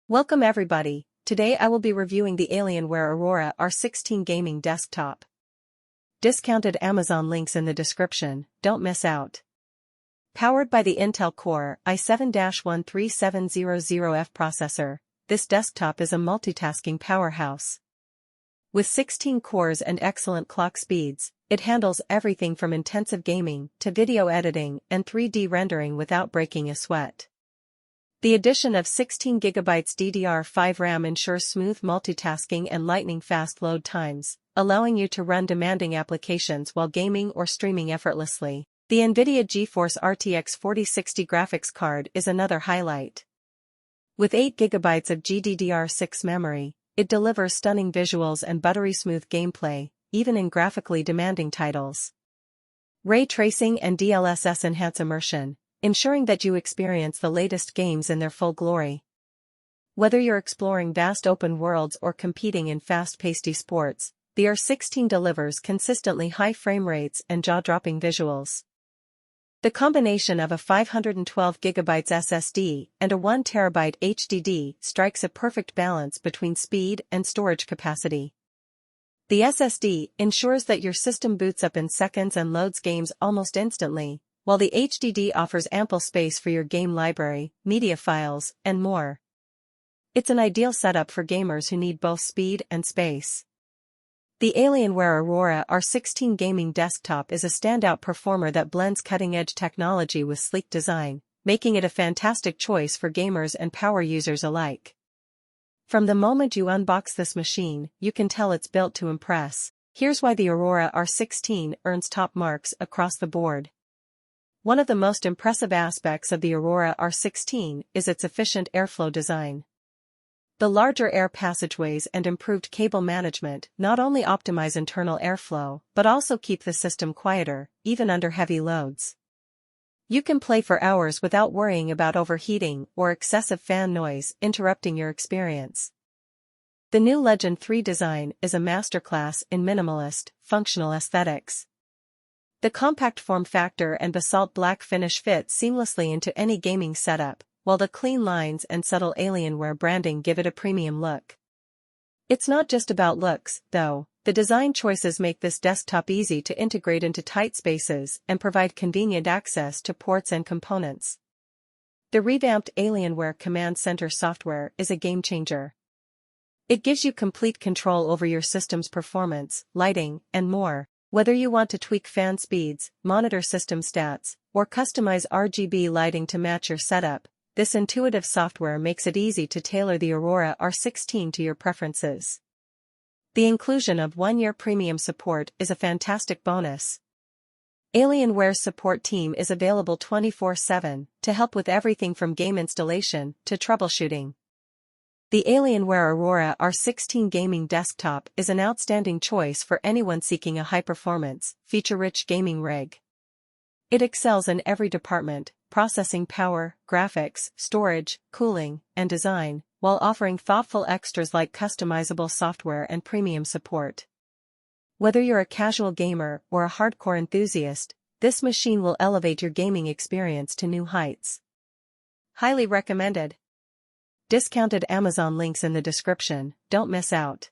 Welcome everybody, today I will be reviewing the Alienware Aurora R16 gaming desktop. Discounted Amazon links in the description, don't miss out. Powered by the Intel Core i7-13700F processor, this desktop is a multitasking powerhouse. With 16 cores and excellent clock speeds, it handles everything from intensive gaming to video editing and 3D rendering without breaking a sweat. The addition of 16GB DDR5 RAM ensures smooth multitasking and lightning-fast load times, allowing you to run demanding applications while gaming or streaming effortlessly. The NVIDIA GeForce RTX 4060 graphics card is another highlight. With 8GB of GDDR6 memory, it delivers stunning visuals and buttery-smooth gameplay, even in graphically demanding titles. Ray tracing and DLSS enhance immersion, ensuring that you experience the latest games in their full glory. Whether you're exploring vast open worlds or competing in fast-paced sports, the R16 delivers consistently high frame rates and jaw-dropping visuals. The combination of a 512GB SSD and a 1TB HDD strikes a perfect balance between speed and storage capacity. The SSD ensures that your system boots up in seconds and loads games almost instantly, while the HDD offers ample space for your game library, media files, and more. It's an ideal setup for gamers who need both speed and space. The Alienware Aurora R16 gaming desktop is a standout performer that blends cutting-edge technology with sleek design, making it a fantastic choice for gamers and power users alike. From the moment you unbox this machine, you can tell it's built to impress. Here's why the Aurora R16 earns top marks across the board. One of the most impressive aspects of the Aurora R16 is its efficient airflow design. The larger air passageways and improved cable management not only optimize internal airflow but also keep the system quieter, even under heavy loads. You can play for hours without worrying about overheating or excessive fan noise interrupting your experience. The new Legend 3 design is a masterclass in minimalist, functional aesthetics. The compact form factor and basalt black finish fit seamlessly into any gaming setup, while the clean lines and subtle Alienware branding give it a premium look. It's not just about looks, though. The design choices make this desktop easy to integrate into tight spaces and provide convenient access to ports and components. The revamped Alienware Command Center software is a game-changer. It gives you complete control over your system's performance, lighting, and more. Whether you want to tweak fan speeds, monitor system stats, or customize RGB lighting to match your setup, this intuitive software makes it easy to tailor the Aurora R16 to your preferences. The inclusion of 1-year premium support is a fantastic bonus. Alienware's support team is available 24/7 to help with everything from game installation to troubleshooting. The Alienware Aurora R16 gaming desktop is an outstanding choice for anyone seeking a high-performance, feature-rich gaming rig. It excels in every department: processing power, graphics, storage, cooling, and design, while offering thoughtful extras like customizable software and premium support. Whether you're a casual gamer or a hardcore enthusiast, this machine will elevate your gaming experience to new heights. Highly recommended. Discounted Amazon links in the description, don't miss out.